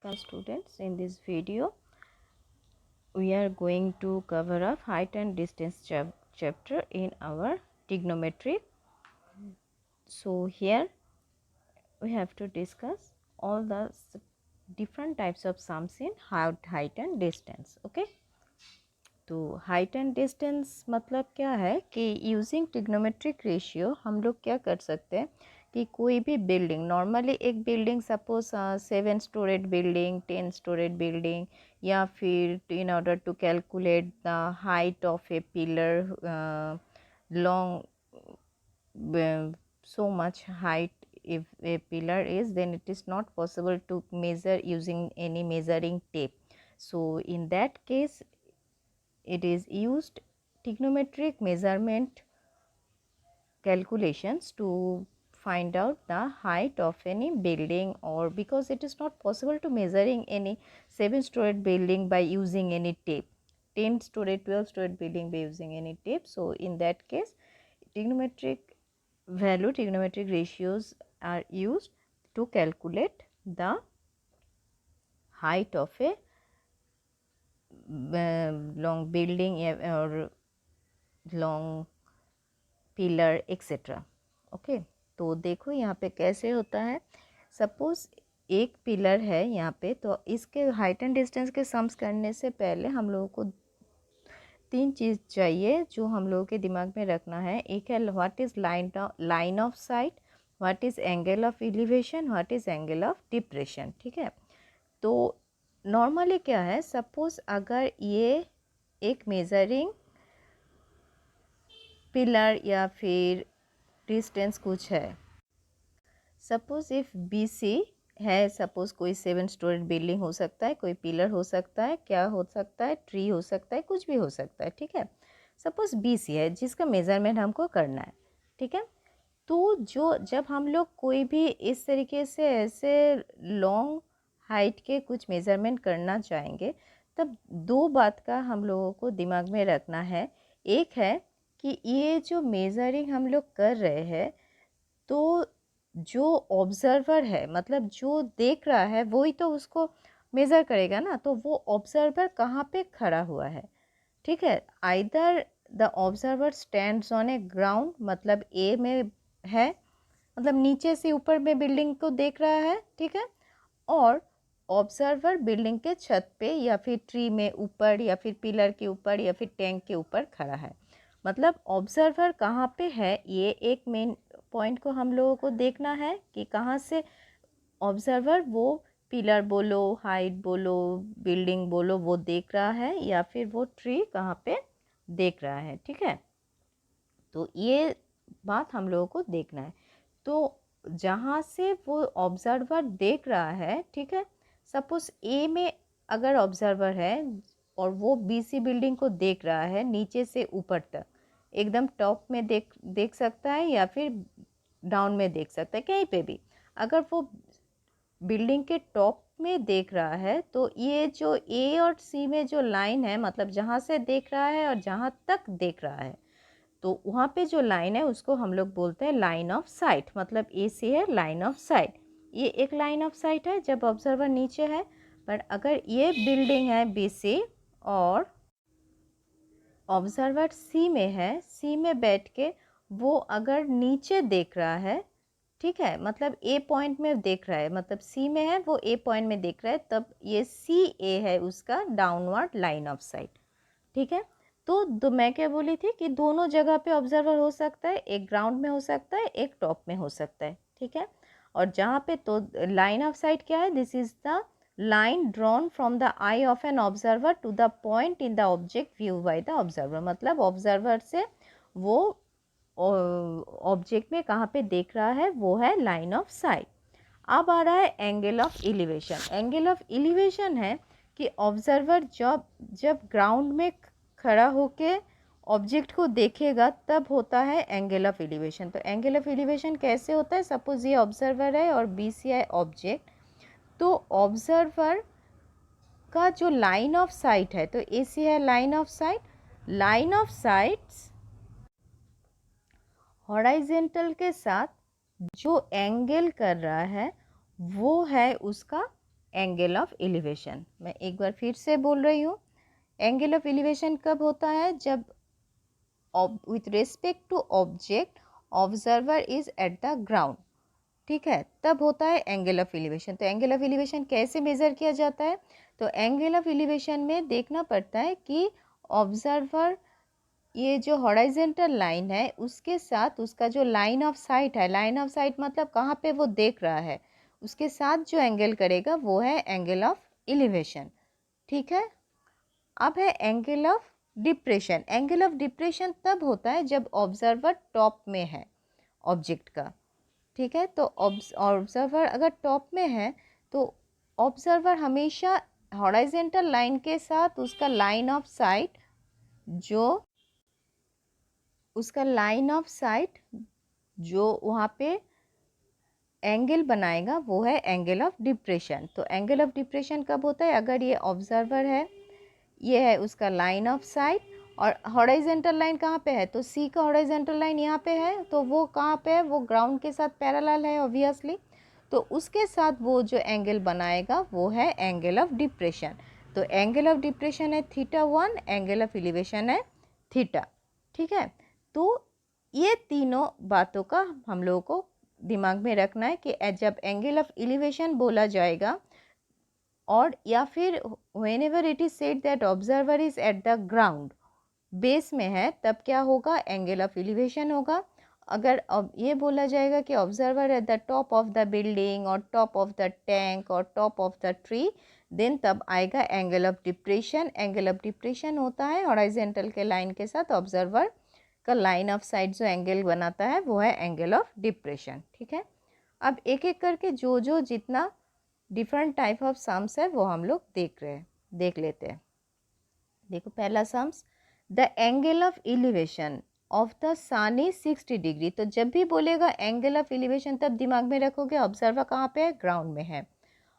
Students, in this video we are going to cover up height and distance chapter in our trigonometry. So here we have to discuss all the different types of sums in height and distance. Okay, तो height and distance मतलब क्या है कि using trigonometric ratio हम लोग क्या कर सकते हैं कि कोई भी बिल्डिंग, नॉर्मली एक building suppose 7 storeyed building, 10 storeyed building, या फिर in order to calculate the height of a pillar long so much height, if a pillar is, then it is not possible to measure using any measuring tape. So in that case it is used trigonometric measurement calculations to find out the height of any building, or because it is not possible to measuring any 7-storied building by using any tape, 10-storied, 12-storied building by using any tape. So in that case trigonometric ratios are used to calculate the height of a long building or long pillar etcetera. Okay, तो देखो यहाँ पे कैसे होता है. Suppose एक pillar है यहाँ पे, तो इसके हाइट एंड डिस्टेंस के सम्स करने से पहले हम लोगों को 3 चीज़ चाहिए जो हम लोगों के दिमाग में रखना है. एक है what is line of site, what is angle of elevation, what is angle of depression. ठीक है, तो नॉर्मली क्या है, सपोज अगर ये एक मेजरिंग पिलर या फिर डिस्टेंस कुछ है, सपोज इफ़ BC है, सपोज कोई 7-स्टोरेड बिल्डिंग हो सकता है, कोई पिलर हो सकता है, क्या हो सकता है, ट्री हो सकता है, कुछ भी हो सकता है. ठीक है, सपोज BC है जिसका मेज़रमेंट हमको करना है. ठीक है, तो जब हम लोग कोई भी इस तरीके से ऐसे लॉन्ग हाइट के कुछ मेज़रमेंट करना चाहेंगे, तब 2 बात का हम लोगों को दिमाग में रखना है. एक है कि ये जो मेज़रिंग हम लोग कर रहे हैं, तो जो ऑब्जर्वर है, मतलब जो देख रहा है वही तो उसको मेज़र करेगा ना, तो वो ऑब्जर्वर कहाँ पे खड़ा हुआ है. ठीक है, either the observer stands on A ground, मतलब ए में है, मतलब नीचे से ऊपर में बिल्डिंग को देख रहा है. ठीक है, और ऑब्जर्वर बिल्डिंग के छत पे या फिर ट्री में ऊपर या फिर पिलर के ऊपर या फिर टैंक के ऊपर खड़ा है. मतलब ऑब्जर्वर कहाँ पे है, ये एक मेन पॉइंट को हम लोगों को देखना है कि कहाँ से ऑब्जर्वर वो पिलर बोलो, हाइट बोलो, बिल्डिंग बोलो, वो देख रहा है, या फिर वो ट्री कहाँ पे देख रहा है. ठीक है, तो ये बात हम लोगों को देखना है. तो जहाँ से वो ऑब्जर्वर देख रहा है, ठीक है, सपोज ए में अगर ऑब्जर्वर है और वो BC बिल्डिंग को देख रहा है नीचे से ऊपर तक, एकदम टॉप में देख सकता है या फिर डाउन में देख सकता है, कहीं पे भी. अगर वो बिल्डिंग के टॉप में देख रहा है, तो ये जो A और C में जो लाइन है, मतलब जहाँ से देख रहा है और जहाँ तक देख रहा है, तो वहाँ पे जो लाइन है उसको हम लोग बोलते हैं लाइन ऑफ साइट. मतलब ए से है लाइन ऑफ साइट, ये एक लाइन ऑफ साइट है जब ऑब्जर्वर नीचे है. पर अगर ये बिल्डिंग है BC और ऑब्जर्वर C में है, C में बैठ के वो अगर नीचे देख रहा है, ठीक है, मतलब A पॉइंट में देख रहा है, मतलब C में है वो A पॉइंट में देख रहा है, तब ये CA है उसका डाउनवर्ड लाइन ऑफ साइट. ठीक है, तो मैं क्या बोली थी कि दोनों जगह पे ऑब्जर्वर हो सकता है, एक ग्राउंड में हो सकता है, एक टॉप में हो सकता है. ठीक है, और जहाँ पे तो लाइन ऑफ साइट क्या है, this is the line drawn from the eye of an observer to the point in the object viewed by the observer. मतलब ऑब्जर्वर से वो ऑब्जेक्ट में कहाँ पे देख रहा है, वो है लाइन ऑफ साइट. अब आ रहा है angle of elevation. Angle of elevation है कि ऑब्जर्वर जब ग्राउंड में खड़ा होके ऑब्जेक्ट को देखेगा तब होता है एंगल ऑफ एलिवेशन. तो एंगल ऑफ एलिवेशन कैसे होता है, सपोज ये ऑब्जर्वर है और BC है ऑब्जेक्ट, तो ऑब्जर्वर का जो लाइन ऑफ साइट है, तो AC है line of site, line of sites horizontal के साथ जो एंगल कर रहा है वो है उसका एंगल ऑफ एलिवेशन। मैं एक बार फिर से बोल रही हूँ, एंगल ऑफ एलिवेशन कब होता है? जब with respect to object observer is at the ground, ठीक है, तब होता है एंगल ऑफ एलिवेशन। तो एंगल ऑफ एलिवेशन कैसे मेज़र किया जाता है? तो एंगल ऑफ एलिवेशन में देखना पड़ता है कि ऑब्जर्वर ये जो हॉरिजॉन्टल लाइन है उसके साथ उसका जो लाइन ऑफ साइट है, लाइन ऑफ साइट मतलब कहाँ पे वो देख रहा है, उसके साथ जो एंगल करेगा वो है एंगल ऑफ एलिवेशन, ठीक है। अब है angle of depression. Angle of depression तब होता है जब ऑब्जर्वर टॉप में है ऑब्जेक्ट का, ठीक है। तो ऑब्जर्वर अगर टॉप में है तो ऑब्जर्वर हमेशा हॉरिजॉन्टल लाइन के साथ उसका लाइन ऑफ साइट जो वहाँ पे एंगल बनाएगा वो है एंगल ऑफ डिप्रेशन। तो एंगल ऑफ डिप्रेशन कब होता है? अगर ये ऑब्जर्वर है, ये है उसका लाइन ऑफ साइट, और हॉरिजॉन्टल लाइन कहाँ पे है? तो सी का हॉरिजॉन्टल लाइन यहाँ पे है, तो वो कहाँ पे है? वो ग्राउंड के साथ पैरेलल है ऑब्वियसली, तो उसके साथ वो जो एंगल बनाएगा वो है एंगल ऑफ डिप्रेशन। तो एंगल ऑफ डिप्रेशन है θ1, एंगल ऑफ एलिवेशन है थीटा, ठीक है। तो ये तीनों बातों का हम लोगों को दिमाग में रखना है कि जब एंगल ऑफ एलिवेशन बोला जाएगा और या फिर whenever it is said that observer is at the ground, base में है, तब क्या होगा? एंगल ऑफ एलिवेशन होगा। अगर अब ये बोला जाएगा कि observer at the top of the building और टॉप ऑफ द टैंक और top of the tree, then तब आएगा angle of depression. Angle of depression होता है हॉरिजॉन्टल के लाइन के साथ ऑब्जर्वर का लाइन ऑफ साइट जो एंगल बनाता है वो है एंगल ऑफ डिप्रेशन, ठीक है। अब एक एक करके जो जितना डिफरेंट टाइप ऑफ सम्स है वो हम लोग देख लेते हैं। देखो पहला sums, the angle of elevation of the sun is 60 degree. तो जब भी बोलेगा एंगल ऑफ एलिवेशन तब दिमाग में रखोगे ऑब्जर्वर कहाँ पे है? ग्राउंड में है।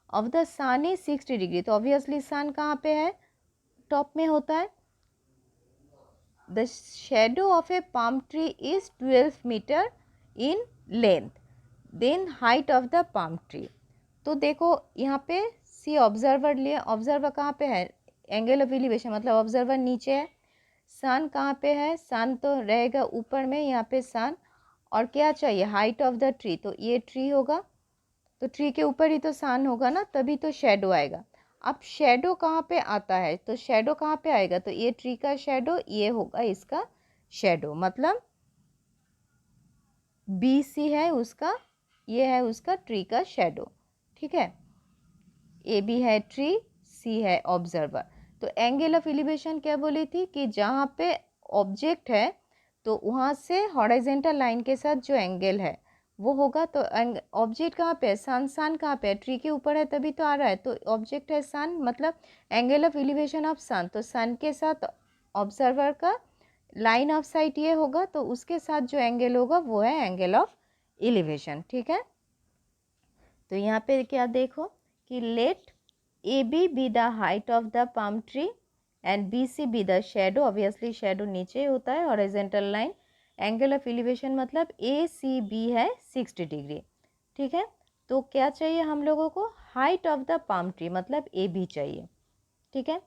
Of the sun is 60 degree, तो ऑब्वियसली सन कहाँ पे है? टॉप में होता है। The shadow of a palm tree is 12 metre in length, then height of the palm tree. तो देखो यहाँ पे सी ऑब्जर्वर लिए, ऑब्जर्वर कहाँ पे है? एंगल ऑफ एलिवेशन मतलब ऑब्जर्वर नीचे है। सन कहाँ पे है? सन तो रहेगा ऊपर में, यहाँ पे सन, और क्या चाहिए? हाइट ऑफ द ट्री, तो ये ट्री होगा, तो ट्री के ऊपर ही तो सन होगा ना, तभी तो शेडो आएगा। अब शेडो कहाँ पे आता है? तो शेडो कहाँ पे आएगा? तो ये ट्री का शेडो, ये होगा इसका शेडो, मतलब बी सी है उसका, ये है उसका ट्री का शेडो, ठीक है। ए बी है ट्री, सी है ऑब्जर्वर। तो एंगल ऑफ एलिवेशन क्या बोली थी कि जहाँ पे ऑब्जेक्ट है तो वहाँ से हॉरिजॉन्टल लाइन के साथ जो एंगल है वो होगा। तो ऑब्जेक्ट कहाँ पे है? सन। सन कहाँ पे है? ट्री के ऊपर है तभी तो आ रहा है, तो ऑब्जेक्ट है सन, मतलब एंगल ऑफ एलिवेशन ऑफ सन। तो सन के साथ ऑब्जर्वर का लाइन ऑफ साइट ये होगा, तो उसके साथ जो एंगल होगा वो है एंगल ऑफ एलिवेशन, ठीक है। तो यहाँ पे क्या देखो कि let A B the height of the palm tree and B C be the shadow. Obviously shadow नीचे होता है, horizontal line. Angle of elevation मतलब ए सी बी है 60 डिग्री, ठीक है। तो क्या चाहिए हम लोगों को? Height of the palm tree मतलब ए बी चाहिए, ठीक है।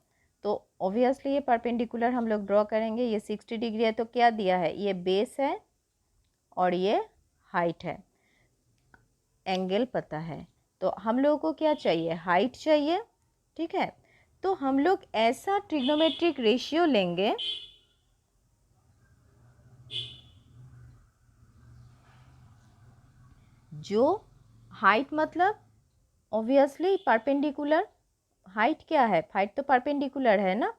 तो ऑब्वियसली ये परपेंडिकुलर हम लोग ड्रॉ करेंगे। ये 60 डिग्री है तो क्या दिया है? ये बेस है और ये हाइट है, एंगल पता है। तो हम लोगों को क्या चाहिए? हाइट चाहिए, ठीक है। तो हम लोग ऐसा ट्रिग्नोमेट्रिक रेशियो लेंगे जो हाइट मतलब ऑब्वियसली परपेंडिकुलर, हाइट क्या है? हाइट तो परपेंडिकुलर है ना।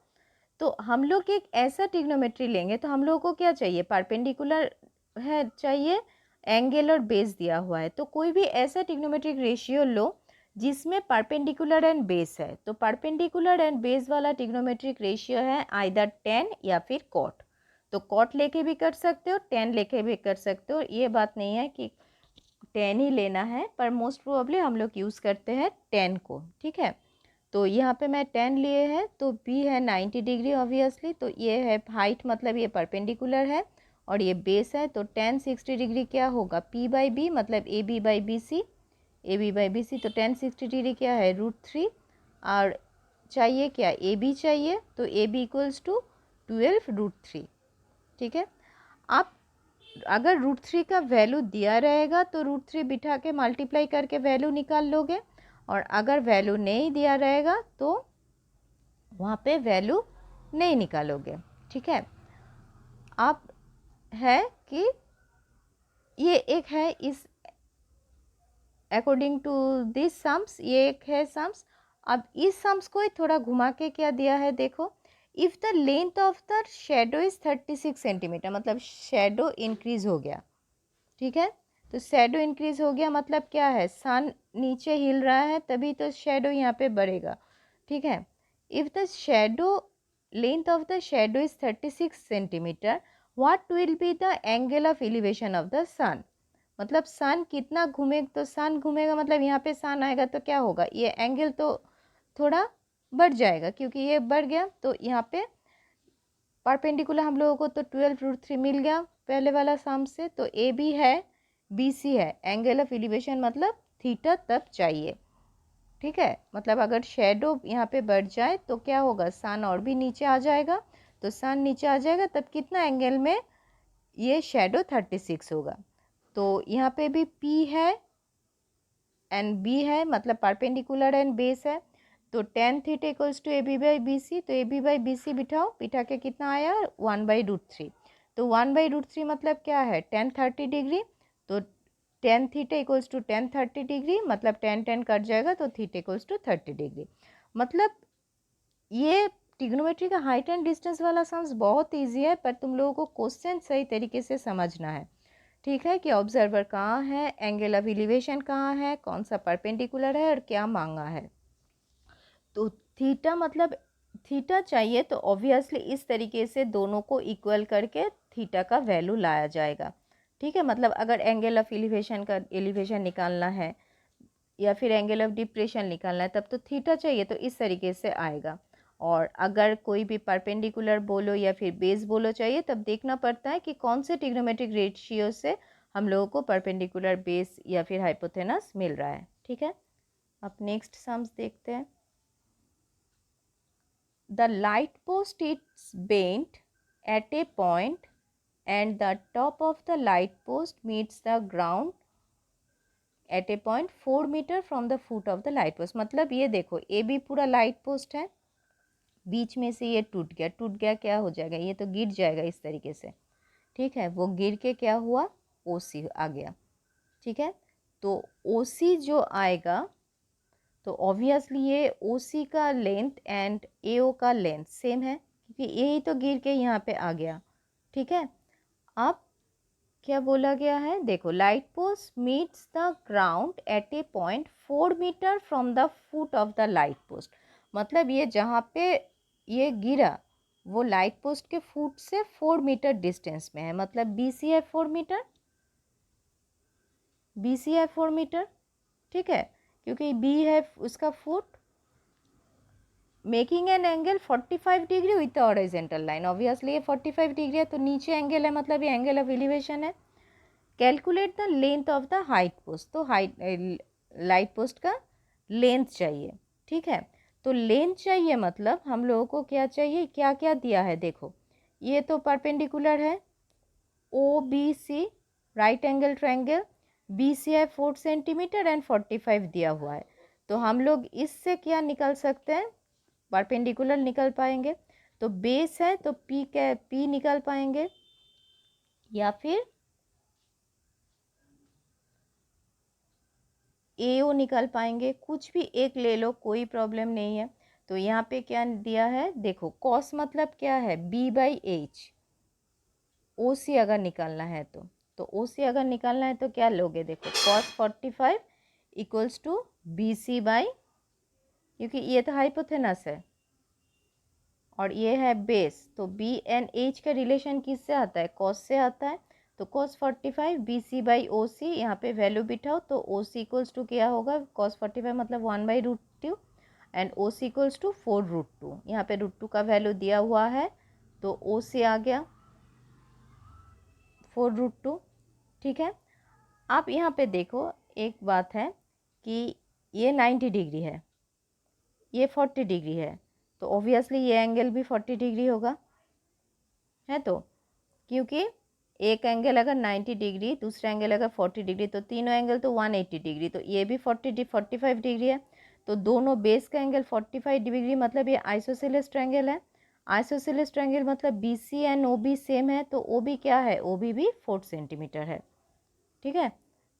तो हम लोग एक ऐसा ट्रिग्नोमेट्री लेंगे, तो हम लोगों को क्या चाहिए? परपेंडिकुलर है चाहिए, एंगल और बेस दिया हुआ है। तो कोई भी ऐसा ट्रिग्नोमेट्रिक रेशियो लो जिसमें परपेंडिकुलर एंड बेस है। तो परपेंडिकुलर एंड बेस वाला ट्रिग्नोमेट्रिक रेशियो है आइदर tan या फिर cot। तो cot लेके भी कर सकते हो, tan लेके भी कर सकते हो, ये बात नहीं है कि tan ही लेना है, पर मोस्ट प्रोबेबली हम लोग यूज़ करते हैं tan को, ठीक है। तो यहाँ पे मैं tan लिए है, तो B है 90 डिग्री ऑब्वियसली, तो ये है हाइट मतलब ये परपेंडिकुलर है और ये बेस है, तो tan 60 डिग्री क्या होगा? P/B मतलब AB/BC, A B by B C, तो tan 60 डिग्री क्या है √3, और चाहिए क्या ए बी चाहिए, तो ए बी इक्वल्स टू 12√3। ठीक है, आप अगर √3 का वैल्यू दिया रहेगा तो √3 बिठा के मल्टीप्लाई करके वैल्यू निकाल लोगे, और अगर वैल्यू नहीं दिया रहेगा तो वहाँ पे वैल्यू नहीं निकालोगे। ठीक है, आप है कि ये एक है इस अकॉर्डिंग टू दिस सम्स, ये एक है सम्स। अब इस सम्स को ही थोड़ा घुमा के क्या दिया है देखो, if the length of the shadow is 36 centimetre, मतलब शेडो इंक्रीज हो गया। ठीक है, तो शेडो इंक्रीज हो गया मतलब क्या है, सन नीचे हिल रहा है तभी तो शेडो यहाँ पे बढ़ेगा। ठीक है, if the shadow length of the shadow is 36 centimetre, what will be the angle of elevation of the sun, मतलब सन कितना घूमेगा, तो सन घूमेगा मतलब यहाँ पे सन आएगा तो क्या होगा, ये एंगल तो थोड़ा बढ़ जाएगा, क्योंकि ये बढ़ गया तो यहाँ पे परपेंडिकुलर हम लोगों को तो 12√3 मिल गया पहले वाला सम से। तो ए बी है, बी सी है, एंगल ऑफ एलिवेशन मतलब थीटा तब चाहिए। ठीक है, मतलब अगर शेडो यहाँ पे बढ़ जाए तो क्या होगा, सन और भी नीचे आ जाएगा, तो सन नीचे आ जाएगा तब कितना एंगल में ये शेडो 36 होगा। तो यहाँ पे भी P है एंड B है, मतलब परपेंडिकुलर एंड बेस है, तो tan theta equals to A B by B C, तो A B by B C बिठाओ, बिठा के कितना आया 1/√3, तो 1/√3 मतलब क्या है tan 30 डिग्री, तो tan theta equals to tan 30 degree, मतलब tan कट जाएगा तो थीटा इक्वल्स टू 30 डिग्री। मतलब ये ट्रिग्नोमेट्री का हाइट एंड डिस्टेंस वाला सम्स बहुत ईजी है, पर तुम लोगों को क्वेश्चन सही तरीके से समझना है। ठीक है, कि ऑब्जर्वर कहाँ है, एंगल ऑफ एलिवेशन कहाँ है, कौन सा परपेंडिकुलर है और क्या मांगा है। तो थीटा मतलब थीटा चाहिए तो ऑब्वियसली इस तरीके से दोनों को इक्वल करके थीटा का वैल्यू लाया जाएगा। ठीक है, मतलब अगर एंगल ऑफ एलिवेशन निकालना है या फिर एंगल ऑफ डिप्रेशन निकालना है तब तो थीटा चाहिए, तो इस तरीके से आएगा। और अगर कोई भी परपेंडिकुलर बोलो या फिर बेस बोलो चाहिए तब देखना पड़ता है कि कौन से ट्रिग्नोमेट्रिक रेशियो से हम लोगों को परपेंडिकुलर बेस या फिर हाइपोथेनस मिल रहा है। ठीक है, अब नेक्स्ट सम्स देखते हैं। The light post is bent at a point and the top of the light post meets the ground at a point 4 metre from the foot of the light post. मतलब ये देखो A B पूरा light post है, बीच में से ये टूट गया क्या हो जाएगा, ये तो गिर जाएगा इस तरीके से। ठीक है, वो गिर के क्या हुआ, ओ सी आ गया। ठीक है, तो ओ सी जो आएगा तो ऑब्वियसली ये ओ सी का लेंथ एंड ए ओ का लेंथ सेम है, क्योंकि यही तो गिर के यहाँ पे आ गया। ठीक है, अब क्या बोला गया है देखो, light post meets the ground at a point 4 metre from the foot of the light post, मतलब ये जहाँ पे ये गिरा वो लाइट पोस्ट के फुट से 4 मीटर डिस्टेंस में है, मतलब बी सी है 4 मीटर, बी सी है 4 मीटर। ठीक है, क्योंकि बी है उसका foot, making an angle 45 degree with the horizontal line. Obviously ये 45 डिग्री है तो नीचे एंगल है, मतलब ये एंगल ऑफ एलिवेशन है। Calculate the length of the height post, तो हाइट लाइट पोस्ट का लेंथ चाहिए। ठीक है, तो लेंथ चाहिए मतलब हम लोगों को क्या चाहिए, क्या क्या दिया है देखो, ये तो परपेंडिकुलर है O B C right angle triangle, B C है 4 सेंटीमीटर एंड 45 दिया हुआ है, तो हम लोग इससे क्या निकल सकते हैं, परपेंडिकुलर निकल पाएंगे। तो बेस है तो पी निकल पाएंगे, या फिर ए ओ निकाल पाएंगे, कुछ भी एक ले लो कोई प्रॉब्लम नहीं है। तो यहाँ पे क्या दिया है देखो, कॉस मतलब क्या है बी बाई एच, ओ सी अगर निकालना है तो ओ सी अगर निकालना है तो क्या लोगे देखो, cos 45 equals to B C by, क्योंकि ये तो हाइपोथेनस है और ये है बेस, तो बी एंड एच का रिलेशन किससे आता है, कॉस से आता है। तो cos 45 B C by O C, यहाँ पे वैल्यू बिठाओ तो ओ सी इक्वल्स टू क्या होगा, cos 45 मतलब 1/√2 and O C equals to 4√2, यहाँ पे √2 का वैल्यू दिया हुआ है तो ओ सी आ गया 4√2। ठीक है, आप यहाँ पे देखो एक बात है कि ये 90 डिग्री है, ये 40 डिग्री है, तो ऑब्वियसली ये एंगल भी 40 डिग्री होगा, है तो, क्योंकि एक एंगल अगर 90 डिग्री, दूसरा एंगल अगर 40 डिग्री, तो तीनों एंगल तो 180 डिग्री, तो ये भी 45 डिग्री है। तो दोनों बेस का एंगल 45 डिग्री, मतलब ये आइसोसेलेस ट्रायंगल है। आइसोसेलेस ट्रायंगल मतलब BC एंड OB सेम है, तो OB क्या है, OB भी 4 सेंटीमीटर है। ठीक है,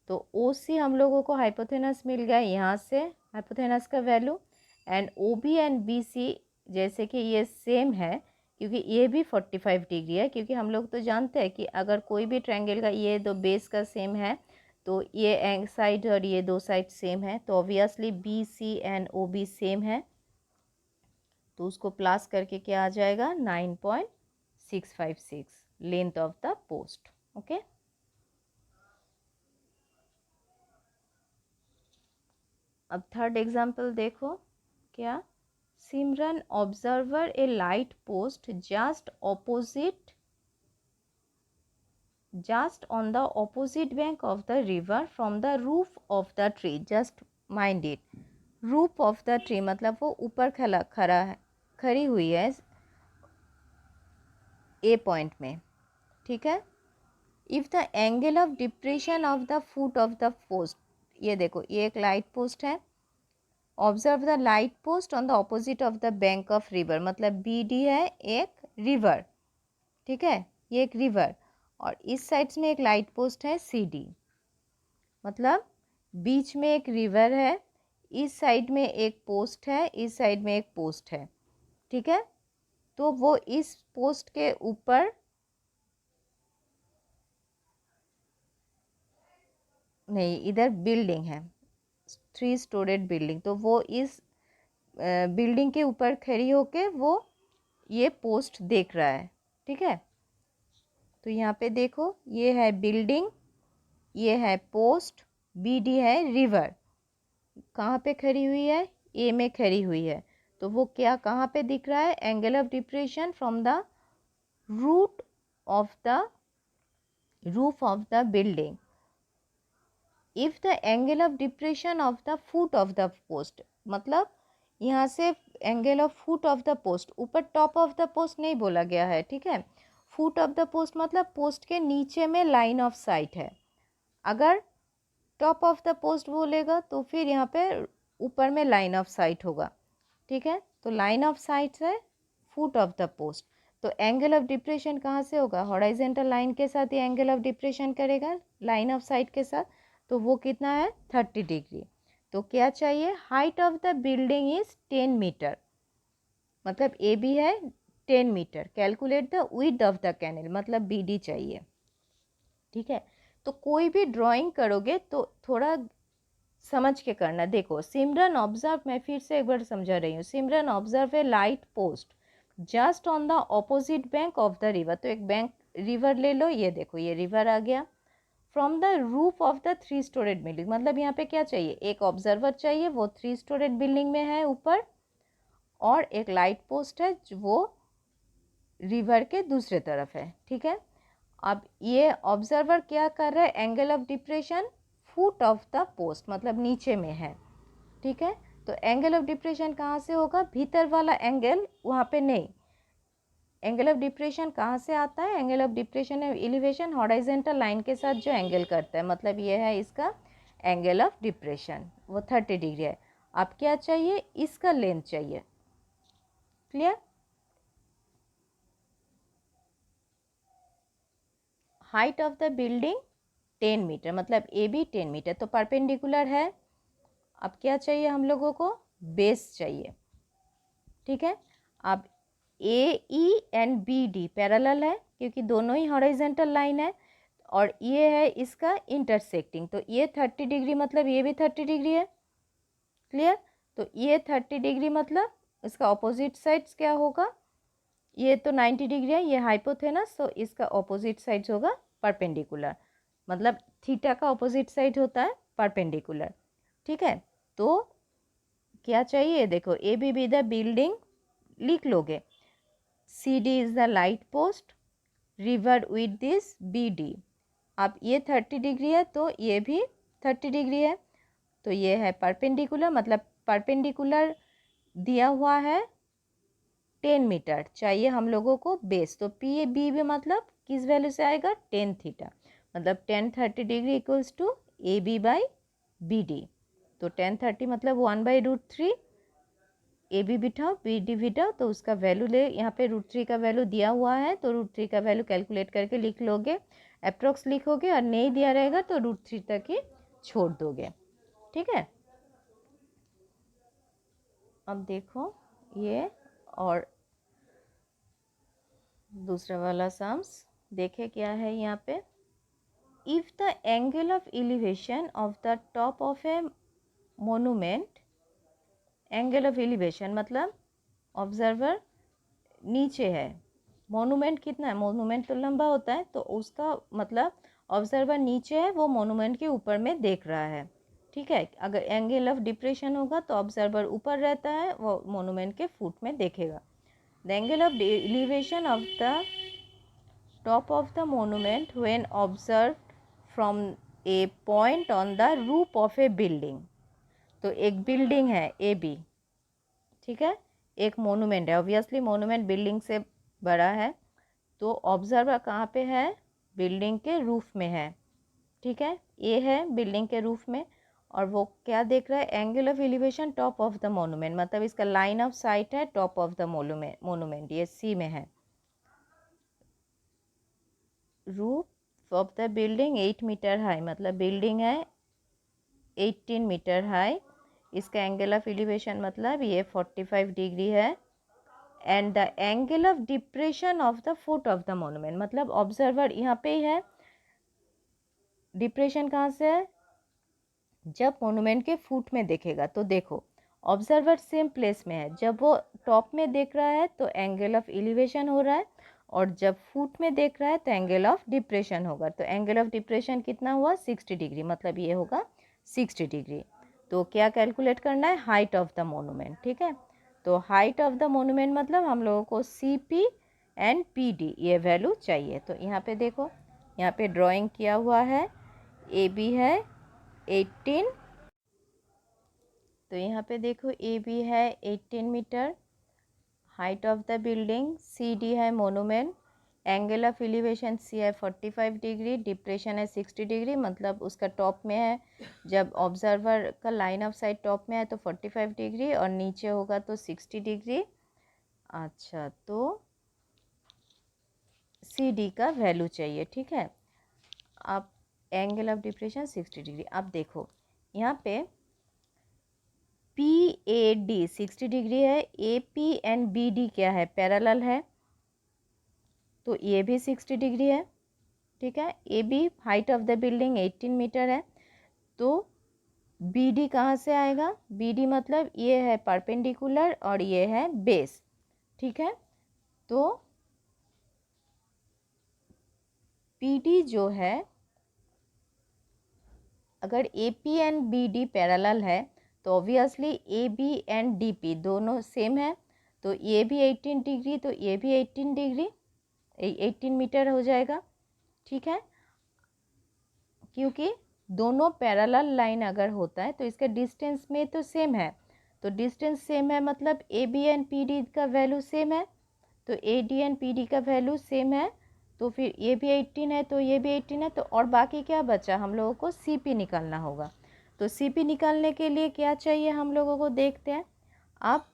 तो OC हम लोगों को हाइपोथेनस मिल गया यहाँ से, हाइपोथेनस का value, and OB and BC जैसे कि ये सेम है, क्योंकि ये भी 45 डिग्री है, क्योंकि हम लोग तो जानते हैं कि अगर कोई भी ट्रायंगल का ये दो बेस का सेम है, तो ये एंग साइड और ये दो साइड सेम है, तो obviously BC and OB same है, तो उसको प्लस करके क्या आ जाएगा, 9.656 length of the post. Okay, अब थर्ड एग्जाम्पल देखो, क्या, Simran observer a light post just on the opposite bank of the river from the roof of the tree, just mind it, roof of the tree मतलब वो ऊपर खड़ी हुई है ए point में। ठीक है, if the angle of depression of the foot of the post, ये देखो ये एक लाइट पोस्ट है, observe the light post on the opposite of the bank of river, मतलब BD है एक रिवर, ठीक है, ये एक रिवर, और इस साइड्स में एक लाइट पोस्ट है CD, मतलब बीच में एक रिवर है, इस साइड में एक पोस्ट है, इस साइड में एक पोस्ट है। ठीक है, तो वो इस पोस्ट के ऊपर, नहीं इधर बिल्डिंग है, 3 स्टोरेड बिल्डिंग, तो वो इस बिल्डिंग के ऊपर खड़ी होके वो ये पोस्ट देख रहा है। ठीक है, तो यहाँ पे देखो ये है बिल्डिंग, ये है पोस्ट, BD है रिवर, कहाँ पे खड़ी हुई है, A में खड़ी हुई है, तो वो क्या कहाँ पे दिख रहा है, angle of depression from the root of the roof of the building, if the angle of depression of the foot of the post, मतलब यहाँ से angle of foot of the post, ऊपर टॉप ऑफ द पोस्ट नहीं बोला गया है। ठीक है, फुट ऑफ द पोस्ट मतलब पोस्ट के नीचे में लाइन ऑफ साइट है, अगर टॉप ऑफ द पोस्ट बोलेगा तो फिर यहाँ पे ऊपर में लाइन ऑफ साइट होगा। ठीक है, तो लाइन ऑफ साइट है फुट ऑफ द पोस्ट, तो एंगल ऑफ डिप्रेशन कहाँ से होगा, हॉराइजेंटल लाइन के साथ ये एंगल ऑफ डिप्रेशन करेगा लाइन ऑफ साइट के साथ, तो वो कितना है 30 डिग्री। तो क्या चाहिए, height of the building is 10 metre, मतलब AB है 10 metre, calculate the width of the canal, मतलब BD चाहिए। ठीक है, तो कोई भी ड्राइंग करोगे तो थोड़ा समझ के करना। देखो सिमरन ऑब्जर्व, मैं फिर से एक बार समझा रही हूँ, Simran observe a light post just on the opposite bank of the river, तो एक बैंक रिवर ले लो, ये देखो ये रिवर आ गया, from the roof of the 3 storeyed building, मतलब यहाँ पे क्या चाहिए, एक ऑब्जर्वर चाहिए, वो 3 स्टोरेड बिल्डिंग में है ऊपर, और एक लाइट पोस्ट है जो वो रिवर के दूसरे तरफ है। ठीक है, अब ये ऑब्जर्वर क्या कर रहा है, angle of depression foot of the post, मतलब नीचे में है। ठीक है, तो एंगल ऑफ डिप्रेशन कहाँ से होगा, भीतर वाला एंगल, वहाँ पे नहीं, एंगल ऑफ डिप्रेशन कहाँ से आता है, एंगल ऑफ डिप्रेशन है एलिवेशन हॉराइजेंटल लाइन के साथ जो एंगल करता है, मतलब ये है इसका एंगल ऑफ डिप्रेशन, वो 30 डिग्री है। अब क्या चाहिए, इसका लेंथ चाहिए, clear, height of the building 10 metre, मतलब AB 10 मीटर, तो परपेंडिकुलर है। अब क्या चाहिए हम लोगों को, बेस चाहिए। ठीक है, अब AE एंड BD पैरेलल है, क्योंकि दोनों ही हॉरिजॉन्टल लाइन है, और ये है इसका इंटरसेक्टिंग, तो ये 30 डिग्री मतलब ये भी 30 डिग्री है, क्लियर, तो ये 30 डिग्री मतलब इसका ऑपोजिट साइड्स क्या होगा, ये तो 90 डिग्री है, ये हाइपोथेनस, तो इसका ऑपोजिट साइड्स होगा परपेंडिकुलर, मतलब थीटा का ऑपोजिट साइड होता है परपेंडिकुलर। ठीक है, तो क्या चाहिए, देखो AB भी द बिल्डिंग लिख लोगे, CD is the light post, river with this BD, अब ये 30 डिग्री है तो ये भी 30 डिग्री है, तो ये है परपेंडिकुलर, मतलब परपेंडिकुलर दिया हुआ है 10 मीटर, चाहिए हम लोगों को बेस। तो पी ए बी भी मतलब किस वैल्यू से आएगा, टेन थीटा, मतलब 1030 degree equals to A B by B D. तो 1030 मतलब 1/√3, ए बी बिठाओ बी डी बिठाओ, तो उसका वैल्यू ले, यहाँ पे √3 का वैल्यू दिया हुआ है तो √3 का वैल्यू कैलकुलेट करके लिख लोगे, अप्रोक्स लिखोगे, और नहीं दिया रहेगा तो √3 तक ही छोड़ दोगे। ठीक है, अब देखो ये और दूसरा वाला सम्स देखे क्या है यहाँ पे। If the angle of elevation of the top of A monument, angle of elevation मतलब ऑब्जर्वर नीचे है, मोनूमेंट कितना है, मोनूमेंट तो लंबा होता है, तो उसका मतलब ऑब्जर्वर नीचे है, वो मोनूमेंट के ऊपर में देख रहा है। ठीक है, अगर एंगल ऑफ डिप्रेशन होगा तो ऑब्जर्वर ऊपर रहता है, वो मोनूमेंट के फुट में देखेगा। The angle of elevation of the top of the monument when observed from a point on the roof of A building. तो एक बिल्डिंग है ए बी, ठीक है, एक मोनूमेंट है, ऑब्वियसली मोनूमेंट बिल्डिंग से बड़ा है, तो ऑब्जर्वर कहाँ पे है, बिल्डिंग के रूफ में है। ठीक है, ये है बिल्डिंग के रूफ में, और वो क्या देख रहा है, angle of elevation top of the monument, मतलब इसका लाइन ऑफ साइट है टॉप ऑफ द मोनूमेंट, ये सी में है। Roof of the building 8 metre high, मतलब बिल्डिंग है 18 मीटर हाई, इसका एंगल ऑफ एलिवेशन मतलब ये 45 डिग्री है। And the angle of depression of the foot of the monument, मतलब ऑब्जर्वर यहाँ पे ही है, डिप्रेशन कहाँ से है, जब मोनूमेंट के फुट में देखेगा। तो देखो ऑब्जर्वर सेम प्लेस में है, जब वो टॉप में देख रहा है तो एंगल ऑफ एलिवेशन हो रहा है, और जब फुट में देख रहा है तो एंगल ऑफ डिप्रेशन होगा। तो एंगल ऑफ डिप्रेशन कितना हुआ, 60 डिग्री, मतलब ये होगा 60 डिग्री। तो क्या कैलकुलेट करना है, हाइट ऑफ द मोनूमेंट। ठीक है, तो हाइट ऑफ द मोनूमेंट मतलब हम लोगों को C P and P D ये वैल्यू चाहिए। तो यहाँ पे देखो, यहाँ पे ड्राइंग किया हुआ है, ए बी है 18, तो यहाँ पे देखो ए बी है 18 metre, height of the building C D है monument, angle of elevation C है 45 डिग्री, डिप्रेशन है 60 डिग्री, मतलब उसका टॉप में है, जब ऑब्जर्वर का लाइन ऑफ साइट टॉप में है तो 45 डिग्री, और नीचे होगा तो 60 डिग्री। अच्छा, तो सी डी का वैल्यू चाहिए। ठीक है, अब एंगल ऑफ डिप्रेशन 60 डिग्री, अब देखो यहाँ पे पी ए डी 60 डिग्री है, A P and B D क्या है, पैरेलल है, तो ये भी 60 डिग्री है। ठीक है, A B height of the building 18 metre है, तो बी डी कहाँ से आएगा, बी डी मतलब ये है परपेंडिकुलर और ये है बेस। ठीक है, तो पी डी जो है, अगर A P and B D parallel है तो obviously A B and D P दोनों सेम है, तो ये भी 18 डिग्री तो ये भी 18 डिग्री, 18 मीटर हो जाएगा। ठीक है, क्योंकि दोनों पैरेलल लाइन अगर होता है तो इसका डिस्टेंस में तो सेम है, तो डिस्टेंस सेम है मतलब A B and P D का वैल्यू सेम है, तो A D and P D का वैल्यू सेम है, तो फिर ये भी 18 है तो ये भी 18 है, तो और बाकी क्या बचा, हम लोगों को सी पी निकालना होगा। तो सी पी निकालने के लिए क्या चाहिए हम लोगों को, देखते हैं। अब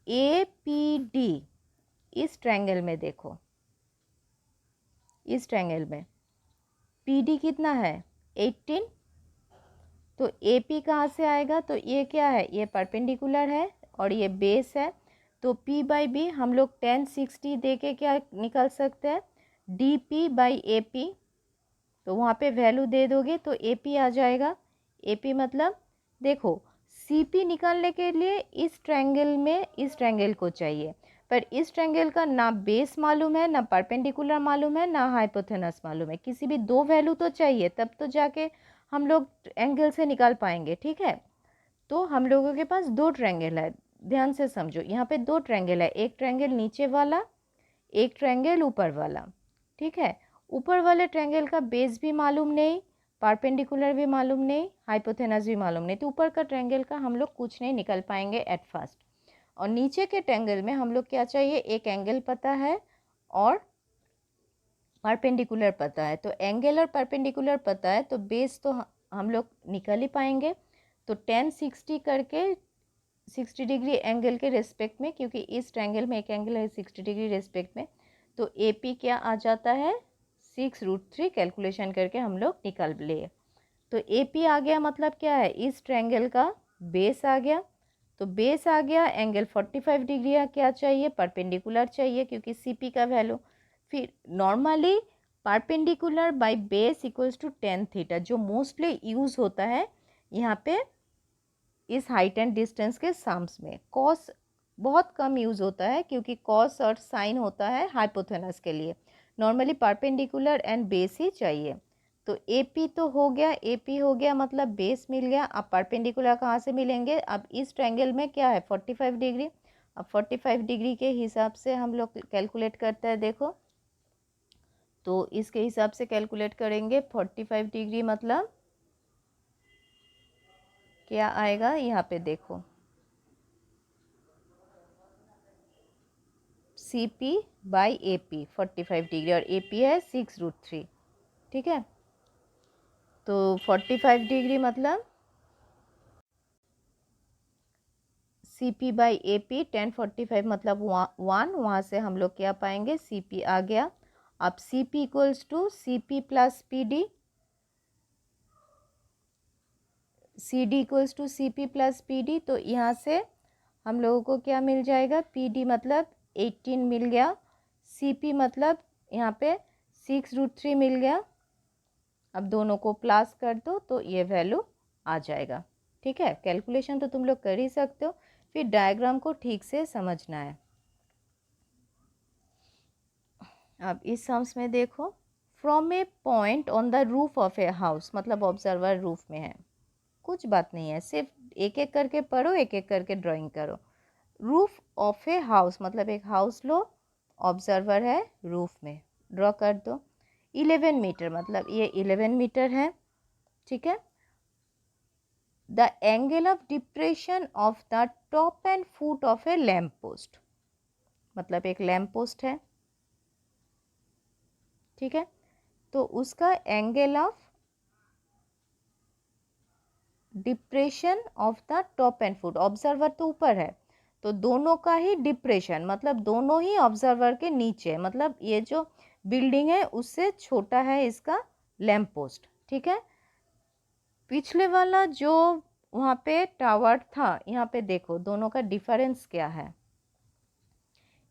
ए पी डी इस ट्रायंगल में देखो, इस ट्रायंगल में पी डी कितना है 18, तो ए पी कहाँ से आएगा, तो ये क्या है, ये परपेंडिकुलर है और ये बेस है, तो P बाई बी हम लोग 1060 दे के क्या निकाल सकते हैं, D P by A P, तो वहाँ पे वैल्यू दे दोगे तो ए पी आ जाएगा। ए पी मतलब देखो सी पी निकालने के लिए इस ट्रायंगल में इस ट्रायंगल को चाहिए, पर इस ट्रायंगल का ना बेस मालूम है, ना परपेंडिकुलर मालूम है, ना हाइपोथेनस मालूम है, किसी भी दो वैल्यू तो चाहिए, तब तो जाके हम लोग एंगल से निकाल पाएंगे। ठीक है, तो हम लोगों के पास दो ट्रायंगल है, ध्यान से समझो, यहाँ पे दो ट्रायंगल है, एक ट्रायंगल नीचे वाला, एक ट्रायंगल ऊपर वाला। ठीक है, ऊपर वाले ट्रायंगल का बेस भी मालूम नहीं परपेंडिकुलर भी मालूम नहीं, हाइपोथेनस भी मालूम नहीं, तो ऊपर का ट्रायंगल का हम लोग कुछ नहीं निकल पाएंगे एट फर्स्ट। और नीचे के ट्रायंगल में हम लोग क्या चाहिए, एक एंगल पता है और परपेंडिकुलर पता है। तो एंगल और परपेंडिकुलर पता है तो बेस तो हम लोग निकल ही पाएंगे। तो 1060 करके 60 डिग्री एंगल के रेस्पेक्ट में, क्योंकि इस ट्रायंगल में एक एंगल है 60 डिग्री रेस्पेक्ट में, तो AP क्या आ जाता है 6√3 कैलकुलेशन करके हम लोग निकाल लिए। तो AP आ गया, मतलब क्या है, इस ट्रायंगल का बेस आ गया। तो बेस आ गया, एंगल 45 डिग्री क्या चाहिए, परपेंडिकुलर चाहिए, क्योंकि CP का वैल्यू। फिर normally perpendicular by base equals to tan theta, जो मोस्टली यूज़ होता है यहाँ पे इस हाइट एंड डिस्टेंस के सम्स में। कॉस बहुत कम यूज़ होता है, क्योंकि कॉस और साइन होता है हाइपोथेनस के लिए। नॉर्मली परपेंडिकुलर एंड बेस ही चाहिए। तो AP तो हो गया, AP हो गया मतलब बेस मिल गया। अब परपेंडिकुलर कहाँ से मिलेंगे, अब इस ट्रायंगल में क्या है 45 डिग्री। अब 45 डिग्री के हिसाब से हम लोग कैलकुलेट करते हैं, देखो तो इसके हिसाब से कैलकुलेट करेंगे। 45 डिग्री मतलब क्या आएगा, यहाँ पे देखो CP बाई AP 45 डिग्री, और AP है 6√3, ठीक है। तो 45 डिग्री मतलब CP बाई AP 1045 मतलब 1, वहाँ से हम लोग क्या पाएंगे, CP आ गया। अब CP equals to CP plus PD, CD equals to CP plus PD। तो यहाँ से हम लोगों को क्या मिल जाएगा, PD मतलब 18 मिल गया, CP मतलब यहाँ पे 6√3 मिल गया। अब दोनों को प्लस कर दो तो ये वैल्यू आ जाएगा, ठीक है। कैलकुलेशन तो तुम लोग कर ही सकते हो, फिर डायग्राम को ठीक से समझना है। अब इस सम्स में देखो, from a point on the roof of a house, मतलब ऑब्जर्वर रूफ में है, कुछ बात नहीं है, सिर्फ एक एक करके पढ़ो, एक एक करके ड्राइंग करो। रूफ ऑफ ए हाउस मतलब एक हाउस लो, ऑब्जर्वर है रूफ में, ड्रॉ कर दो। 11 मीटर मतलब ये 11 मीटर है, ठीक है। The angle of depression of the top and foot of A lamp post, मतलब एक लैम्प पोस्ट है, ठीक है। तो उसका angle of depression of the top and foot, observer तो ऊपर है तो दोनों का ही डिप्रेशन मतलब दोनों ही ऑब्जर्वर के नीचे है, मतलब ये जो बिल्डिंग है उससे छोटा है इसका लैम्प पोस्ट, ठीक है। पिछले वाला जो वहाँ पे टावर था, यहाँ पे देखो दोनों का डिफरेंस क्या है।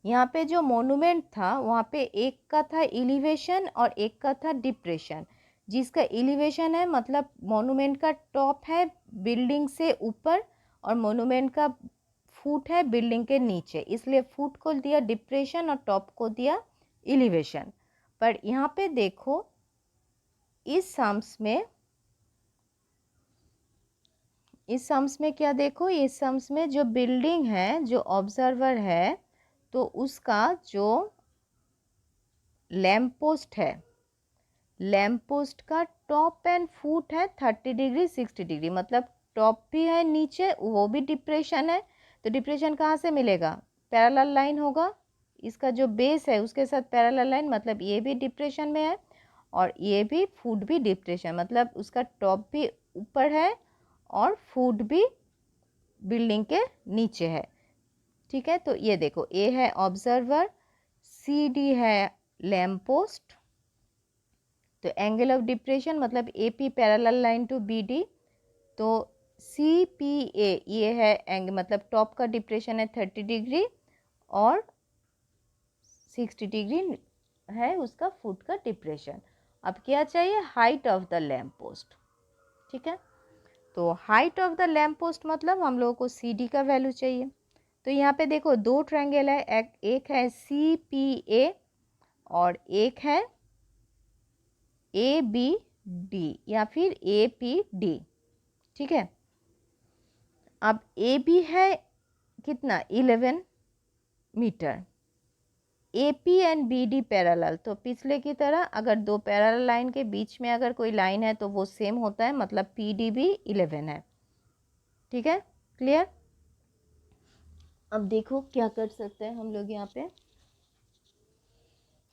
यहाँ पे जो मोनूमेंट था वहाँ पे एक का था एलिवेशन और एक का था डिप्रेशन। जिसका एलिवेशन है मतलब मोनूमेंट का टॉप है बिल्डिंग से ऊपर और मोनूमेंट का फुट है बिल्डिंग के नीचे, इसलिए फुट को दिया डिप्रेशन और टॉप को दिया एलिवेशन। पर यहाँ पे देखो इस सम्स में क्या देखो, इस सम्स में जो बिल्डिंग है जो ऑब्जर्वर है तो उसका जो लैम्प पोस्ट है, लैम्प पोस्ट का टॉप एंड फुट है 30 डिग्री 60 डिग्री, मतलब टॉप भी है नीचे वो भी डिप्रेशन है। तो डिप्रेशन कहाँ से मिलेगा, पैरेलल लाइन होगा, इसका जो बेस है उसके साथ पैरेलल लाइन, मतलब ये भी डिप्रेशन में है और ये भी फुट भी डिप्रेशन, मतलब उसका टॉप भी ऊपर है और फुट भी बिल्डिंग के नीचे है, ठीक है। तो ये देखो ए है ऑब्जर्वर, CD है लैम्प पोस्ट। तो एंगल ऑफ डिप्रेशन मतलब AP parallel line to BD, तो CPA ये है एंगल मतलब टॉप का डिप्रेशन है 30 डिग्री और 60 डिग्री है उसका फुट का डिप्रेशन। अब क्या चाहिए, height of the lamp post, ठीक है। तो height of the lamp post मतलब हम लोगों को CD का वैल्यू चाहिए। तो यहाँ पे देखो दो ट्रायंगल है, एक है CPA और एक है ABD या फिर APD, ठीक है। अब AB है कितना 11 metre AP and BD parallel, तो पिछले की तरह अगर दो पैरेलल लाइन के बीच में अगर कोई लाइन है तो वो सेम होता है, मतलब PD भी 11 है। ठीक है, क्लियर। अब देखो क्या कर सकते हैं हम लोग, यहाँ पे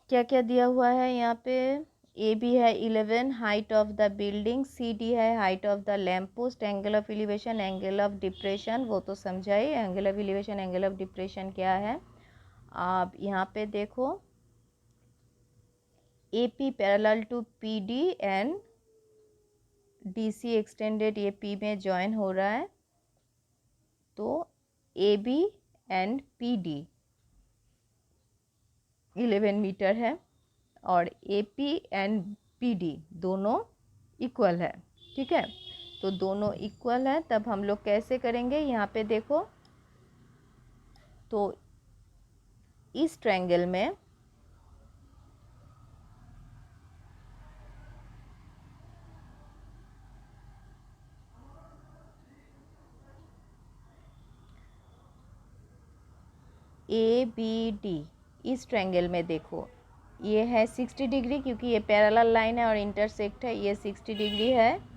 क्या क्या दिया हुआ है। यहाँ पे AB है 11, height of the building, CD है height of the lamp post, angle of elevation, angle of depression, वो तो समझा ही, angle of elevation angle of depression क्या है। आप यहाँ पे देखो AP parallel to PD and DC extended, ये P में ज्वाइन हो रहा है, तो AB एंड PD 11 मीटर है और AP एंड PD दोनों इक्वल है। ठीक है, तो दोनों इक्वल है, तब हम लोग कैसे करेंगे, यहाँ पे देखो, तो इस ट्रायंगल में ABD, इस ट्रायंगल में देखो ये है 60 डिग्री, क्योंकि ये पैरेलल लाइन है और इंटरसेक्ट है, ये 60 डिग्री है।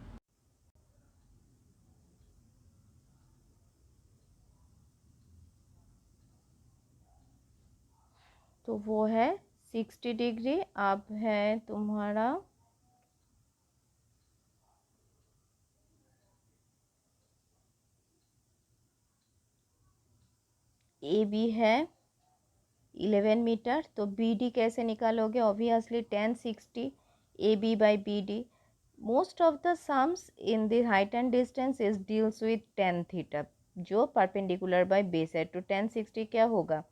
तो वो है 60 डिग्री। अब है तुम्हारा AB है 11 मीटर, तो BD कैसे निकालोगे, obviously tan 60 AB by BD। Most of the sums in the height and distance is deals with tan theta, जो परपेंडिकुलर बाय बेस है, तो tan 60 क्या होगा,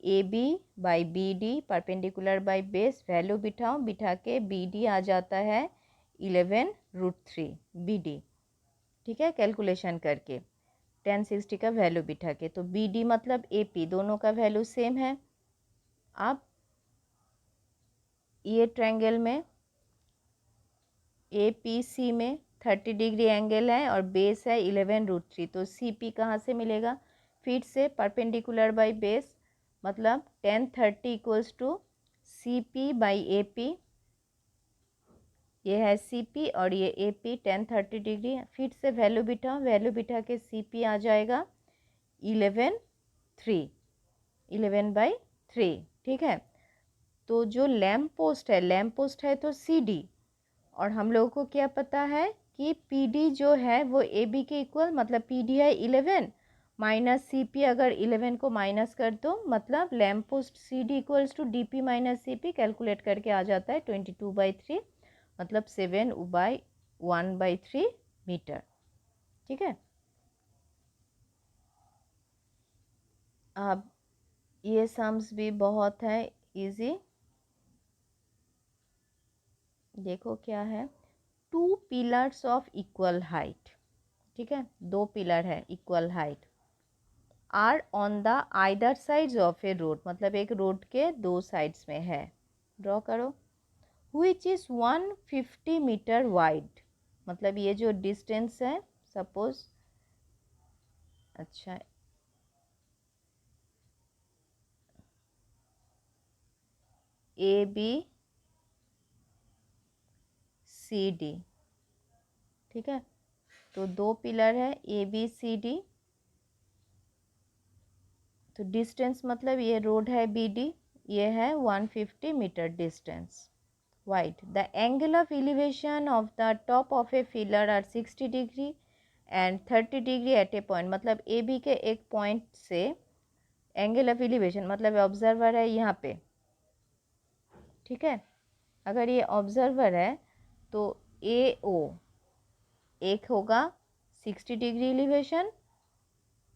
AB by BD perpendicular by base, value बिठाओ, बिठा के BD आ जाता है 11√3 BD। ठीक है, कैलकुलेशन करके tan 60 का वैल्यू बिठा के, तो BD मतलब AP, दोनों का वैल्यू सेम है। अब ये ट्रायंगल में APC में 30 डिग्री एंगल है और बेस है 11√3, तो CP कहाँ से मिलेगा, फिर से परपेंडिकुलर बाय बेस, मतलब tan 30 equals to CP by AP, ये है CP और ये AP tan 30 डिग्री, फिर से वैल्यू बिठाओ, वैल्यू बिठा के CP आ जाएगा 11/3। ठीक है, तो जो लैम्प पोस्ट है तो CD, और हम लोगों को क्या पता है कि PD जो है वो AB के इक्वल, मतलब PD है 11 माइनस CP, अगर 11 को माइनस कर दो मतलब lamp post CD equals to DP minus CP, calculate करके आ जाता है 22/3, मतलब 7/1/3 मीटर। ठीक है, अब ये सम्स भी बहुत है इजी। देखो क्या है, 2 पिलर्स ऑफ इक्वल हाइट, ठीक है, 2 पिलर है equal height, are on the either sides of a road, मतलब एक रोड के दो साइड्स में है, ड्रॉ करो, which is 150 मीटर वाइड, मतलब ये जो डिस्टेंस है, सपोज, अच्छा, ABCD, ठीक है, तो दो पिलर है ABCD, तो डिस्टेंस मतलब ये रोड है BD, ये है 150 metre distance wide, the angle of elevation of the top of a pillar are 60 degree and 30 degree at a point, मतलब AB के एक पॉइंट से एंगल ऑफ एलिवेशन, मतलब ऑब्जर्वर है यहाँ पे, ठीक है, अगर ये ऑब्जर्वर है तो AO एक होगा 60 डिग्री एलिवेशन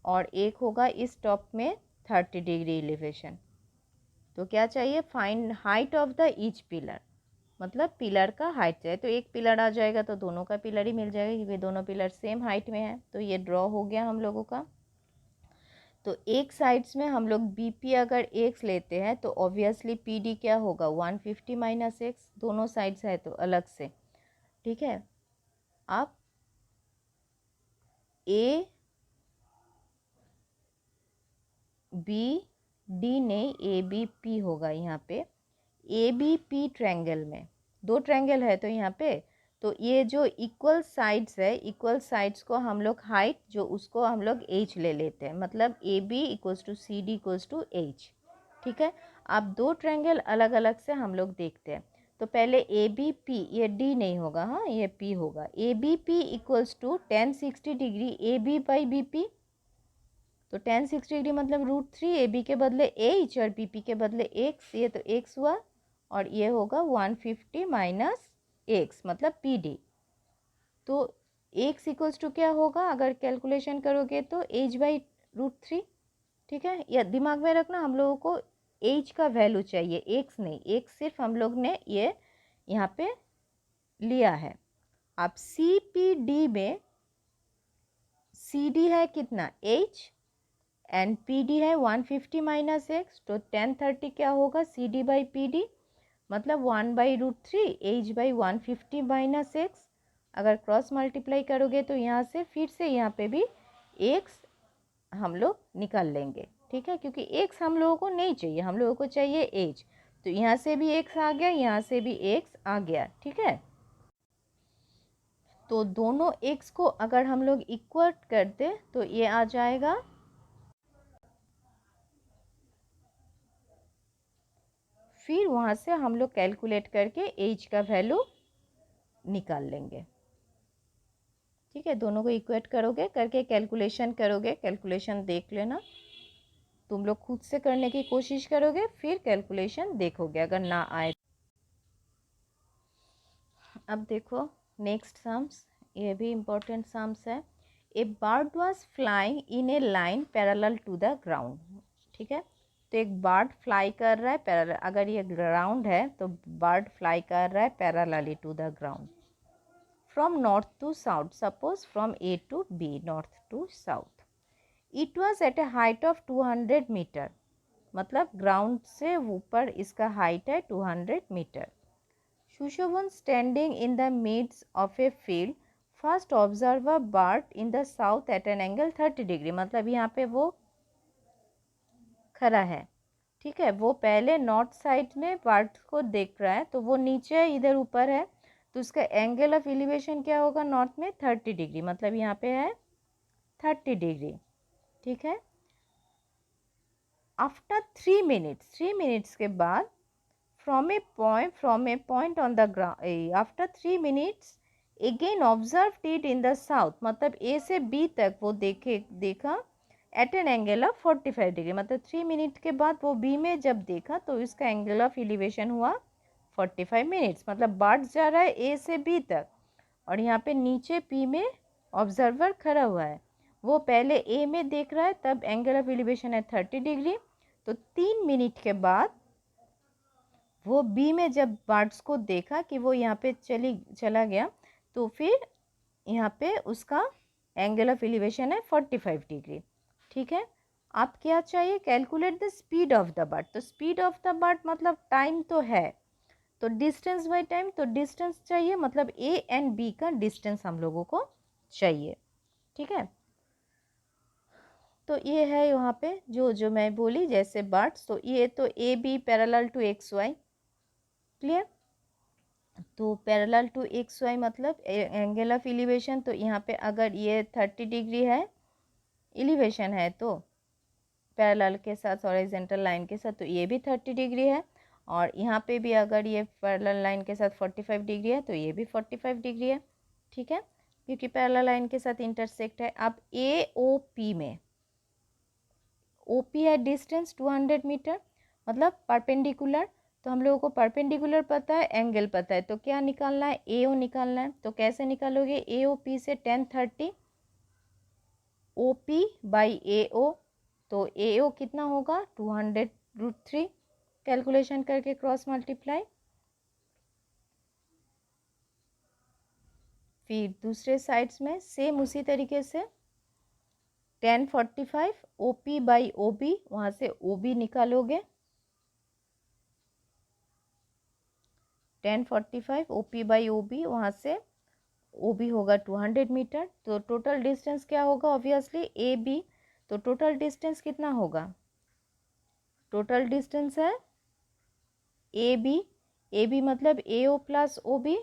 और एक होगा इस टॉप में 30 डिग्री एलिवेशन, तो क्या चाहिए, find height of the each pillar, मतलब पिलर का हाइट चाहिए, तो एक पिलर आ जाएगा तो दोनों का पिलर ही मिल जाएगा, क्योंकि दोनों पिलर सेम हाइट में है, तो ये ड्रॉ हो गया हम लोगों का। तो एक साइड्स में हम लोग BP अगर x लेते हैं तो ऑब्वियसली PD क्या होगा, 150 माइनस x, दोनों साइड्स है तो अलग से, ठीक है। अब A B डी नहीं, ए बी पी होगा यहाँ पे। ए बी पी ट्रायंगल में दो ट्रायंगल है तो यहाँ पे, तो ये जो इक्वल साइड्स है, इक्वल साइड्स को हम लोग हाइट जो उसको हम लोग एच ले लेते हैं, मतलब A B equals to C D equals to H. ठीक है, अब दो ट्रायंगल अलग अलग से हम लोग देखते हैं। तो पहले ए बी पी, ये डी नहीं होगा, हाँ ये पी होगा। A B P equals to 1060 degree A B by B P. तो 1060 डिग्री मतलब √3, ए बी के बदले एच और बी पी के बदले एक्स, ये तो एक्स हुआ, और ये होगा 150 माइनस एक्स मतलब पी डी। तो एक्स इक्वल्स टू क्या होगा अगर कैलकुलेशन करोगे तो एच बाई √3। ठीक है, या दिमाग में रखना हम लोगों को एच का वैल्यू चाहिए, एक्स नहीं, एक्स सिर्फ हम लोग ने ये यहाँ पे लिया है। अब सी पी डी में सी डी है कितना एच एंड पी डी है 150 माइनस एक्स, तो 1030 क्या होगा C D by P D, मतलब 1/√3 एच बाई 150 माइनस एक्स। अगर क्रॉस मल्टीप्लाई करोगे तो यहाँ से फिर से यहाँ पे भी एक्स हम लोग निकाल लेंगे। ठीक है, क्योंकि एक्स हम लोगों को नहीं चाहिए, हम लोगों को चाहिए एच, तो यहाँ से भी एक्स आ गया, यहाँ से भी एक्स आ गया। ठीक है, तो दोनों एक्स को अगर हम लोग इक्वल करते तो ये आ जाएगा, फिर वहाँ से हम लोग कैलकुलेट करके एच का वैल्यू निकाल लेंगे। ठीक है, दोनों को इक्वेट करोगे, करके कैलकुलेशन करोगे, कैलकुलेशन देख लेना, तुम लोग खुद से करने की कोशिश करोगे, फिर कैलकुलेशन देखोगे अगर ना आए। अब देखो नेक्स्ट सम्स, ये भी इम्पोर्टेंट सम्स है। A bird was flying in a line parallel to the ground. ठीक है, तो एक बर्ड फ्लाई कर रहा है पैरेलल, अगर ये ग्राउंड है तो बर्ड फ्लाई कर रहा है parallelly to the ground from north to south, suppose from A to B, north to south. It was at a height of 200 metre, मतलब ग्राउंड से ऊपर इसका हाइट है 200 metre. Sushobhan standing in the midst of a field first observe a bird in the south at an angle 30 degree, मतलब यहाँ पे वो खड़ा है। ठीक है, वो पहले नॉर्थ साइड में बर्ड को देख रहा है, तो वो नीचे इधर ऊपर है, तो उसका एंगल ऑफ एलिवेशन क्या होगा नॉर्थ में 30 डिग्री, मतलब यहाँ पे है 30 डिग्री। ठीक है, आफ्टर 3 मिनट्स के बाद from a point on the ground, after 3 minutes again observe it in the south, मतलब ए से बी तक वो देखा at an angle of 45 degree, मतलब 3 मिनट के बाद वो बी में जब देखा तो इसका एंगल ऑफ एलिवेशन हुआ 45 मिनट्स, मतलब बर्ड जा रहा है ए से बी तक, और यहाँ पे नीचे पी में ऑब्जर्वर खड़ा हुआ है, वो पहले ए में देख रहा है, तब एंगल ऑफ एलिवेशन है 30 डिग्री। तो 3 मिनट के बाद वो बी में जब बर्ड्स को देखा कि वो यहाँ पे चला गया, तो फिर यहाँ पे उसका एंगल ऑफ एलिवेशन है 45 डिग्री। ठीक है, आप क्या चाहिए calculate the speed of the bird, तो स्पीड ऑफ द बर्ड मतलब टाइम तो है, तो डिस्टेंस बाय टाइम, तो डिस्टेंस चाहिए, मतलब ए एंड बी का डिस्टेंस हम लोगों को चाहिए। ठीक है, तो ये है यहाँ पे जो मैं बोली जैसे बर्ड्स, तो ये तो A B parallel to X Y, clear. तो पैरेलल टू एक्स वाई मतलब एंगल ऑफ एलिवेशन, तो यहाँ पे अगर ये 30 डिग्री है एलिवेशन है, तो पैरेलल के साथ हॉरिजॉन्टल लाइन के साथ, तो ये भी 30 डिग्री है, और यहाँ पे भी अगर ये पैरेलल लाइन के साथ 45 डिग्री है तो ये भी 45 डिग्री है। ठीक है, क्योंकि पैरेलल लाइन के साथ इंटरसेक्ट है। अब ए ओ पी में, ओ पी है डिस्टेंस 200 मीटर, मतलब परपेंडिकुलर, तो हम लोगों को परपेंडिकुलर पता है, एंगल पता है, तो क्या निकालना है ए ओ निकालना है। तो कैसे निकालोगे, ए ओ पी से 1030 ओ पी बाई ए ओ, तो ए ओ कितना होगा 200√3, कैलकुलेशन करके क्रॉस मल्टीप्लाई। फिर दूसरे साइड्स में सेम उसी तरीके से 1045 O P by O B, वहाँ से ओ बी निकालोगे, 1045 O P by O B, वहाँ से ओ बी होगा 200 मीटर, तो टोटल डिस्टेंस क्या होगा ऑब्वियसली ए बी, तो टोटल डिस्टेंस कितना होगा टोटल डिस्टेंस है ए बी मतलब ए ओ प्लस ओ बी।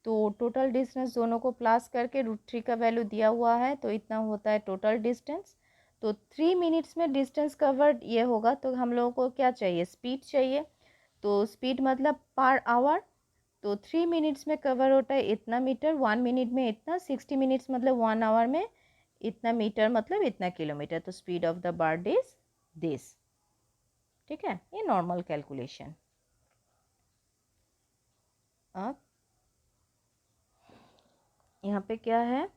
तो टोटल डिस्टेंस दोनों को प्लस करके √3 का वैल्यू दिया हुआ है, तो इतना होता है टोटल डिस्टेंस। तो 3 मिनट्स में डिस्टेंस कवर्ड ये होगा, तो हम लोगों को क्या चाहिए, स्पीड चाहिए। तो स्पीड मतलब पर आवर, तो 3 मिनट्स में कवर होता है इतना मीटर, 1 मिनट में इतना, 60 मिनट्स मतलब 1 आवर में इतना मीटर मतलब इतना किलोमीटर। तो speed of the bird is this. ठीक है, ये नॉर्मल कैलकुलेशन। अब यहाँ पे क्या है,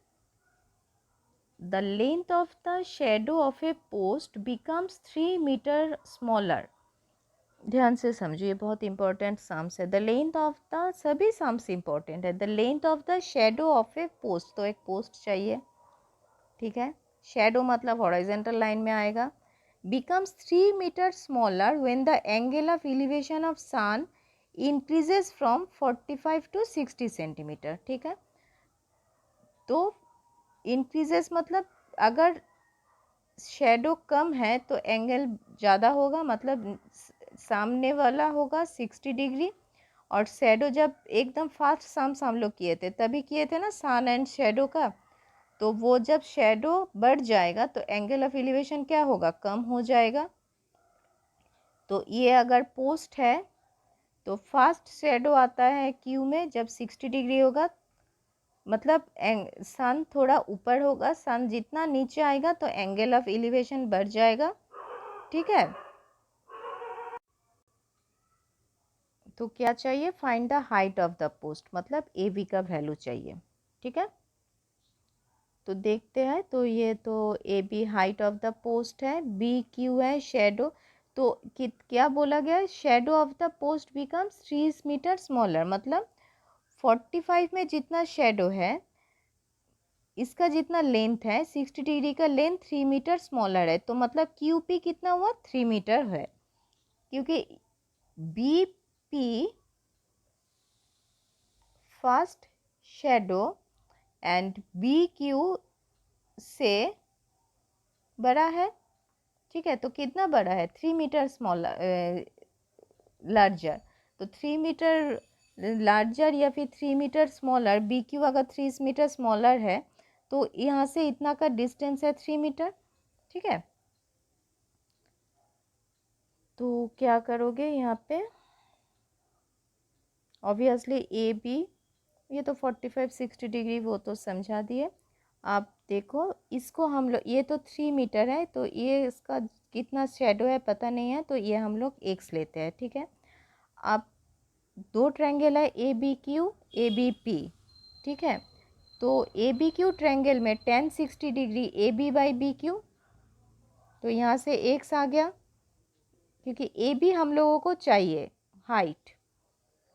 the length of the shadow of a post becomes 3 metre smaller. ध्यान से समझिए, बहुत इंपॉर्टेंट सम्स है। द लेंथ ऑफ द, सभी सम्स इंपॉर्टेंट है। The length of the shadow of a post, तो एक पोस्ट चाहिए, ठीक है। शेडो मतलब हॉरिजॉन्टल लाइन में आएगा। Becomes 3 metre smaller when the angle of elevation of sun increases from 45 to 60 centimetre. ठीक है, तो इंक्रीजेस मतलब अगर शेडो कम है तो एंगल ज़्यादा होगा, मतलब सामने वाला होगा 60 डिग्री। और शेडो जब एकदम फास्ट साम्स हम लोग किए थे, तभी किए थे ना सन एंड शेडो का, तो वो जब शेडो बढ़ जाएगा तो एंगल ऑफ एलिवेशन क्या होगा, कम हो जाएगा। तो ये अगर पोस्ट है तो फास्ट शेडो आता है क्यू में जब 60 डिग्री होगा, मतलब सन थोड़ा ऊपर होगा, सन जितना नीचे आएगा तो एंगल ऑफ एलिवेशन बढ़ जाएगा। ठीक है, तो क्या चाहिए, find the height of the post, मतलब ए बी का वैल्यू चाहिए। ठीक है, तो देखते हैं। तो ये तो A B height of the post है, बी क्यू है शेडो। तो क्या बोला गया, shadow of the post becomes 3 metre smaller, मतलब 45 में जितना शेडो है इसका जितना लेंथ है 60 डिग्री का लेंथ 3 मीटर स्मॉलर है। तो मतलब क्यू पी कितना हुआ, 3 मीटर है, क्योंकि B P first shadow and B Q से बड़ा है। ठीक है, तो कितना बड़ा है, 3 मीटर स्मॉलर लार्जर। तो 3 मीटर लार्जर या फिर 3 मीटर स्मॉलर, बी क्यू अगर 3 मीटर स्मॉलर है तो यहाँ से इतना का डिस्टेंस है 3 मीटर। ठीक है, तो क्या करोगे यहाँ पे, ऑब्वियसली ए बी, ये तो 45-60 डिग्री वो तो समझा दिए। आप देखो इसको हम लोग, ये तो 3 मीटर है, तो ये इसका कितना शेडो है पता नहीं है, तो ये हम लोग एक्स लेते हैं। ठीक है, आप दो ट्रायंगल है A B Q A B P. ठीक है, तो ए बी क्यू ट्रायंगल में tan 60 degree A B by B Q, तो यहाँ से एक्स आ गया, क्योंकि ए बी हम लोगों को चाहिए हाइट।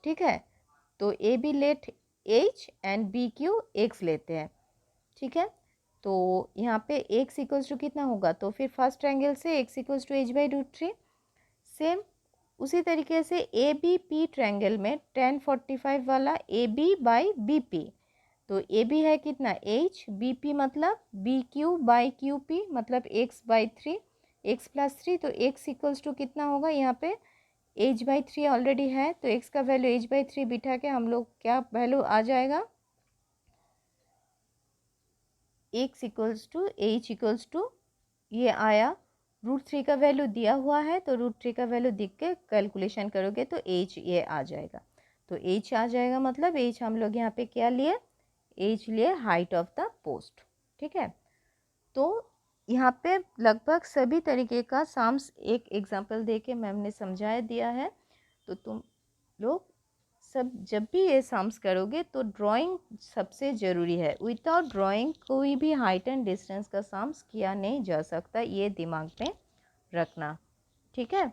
ठीक है, तो A B let H and B Q X लेते हैं। ठीक है, तो यहाँ पे एक्स इक्वल्स टू कितना होगा, तो फिर फर्स्ट ट्रायंगल से X equals to H by √3। Same उसी तरीके से ए बी पी ट्रायंगल में tan 45 वाला A B by B P, तो ए बी है कितना एच, बी पी मतलब B Q by Q P मतलब एक्स बाई 3, एक्स प्लस 3, तो एक्स इक्वल्स टू कितना होगा, यहाँ पे एच बाई 3 ऑलरेडी है, तो एक्स का वैल्यू एच बाई 3 बिठा के हम लोग क्या वैल्यू आ जाएगा, X equals to H equals to, ये आया √3 का वैल्यू दिया हुआ है, तो √3 का वैल्यू दिख के कैलकुलेशन करोगे तो एच ये आ जाएगा। तो एच आ जाएगा, मतलब एच हम लोग यहाँ पे क्या लिए, एच लिए हाइट ऑफ द पोस्ट। ठीक है, तो यहाँ पे लगभग सभी तरीके का सम्स एक एग्जांपल दे के मैम ने समझा दिया है। तो तुम लोग सब जब भी ये सम्स करोगे तो ड्राइंग सबसे ज़रूरी है। विदाउट ड्राइंग कोई भी हाइट एंड डिस्टेंस का सम्स किया नहीं जा सकता, ये दिमाग में रखना। ठीक है।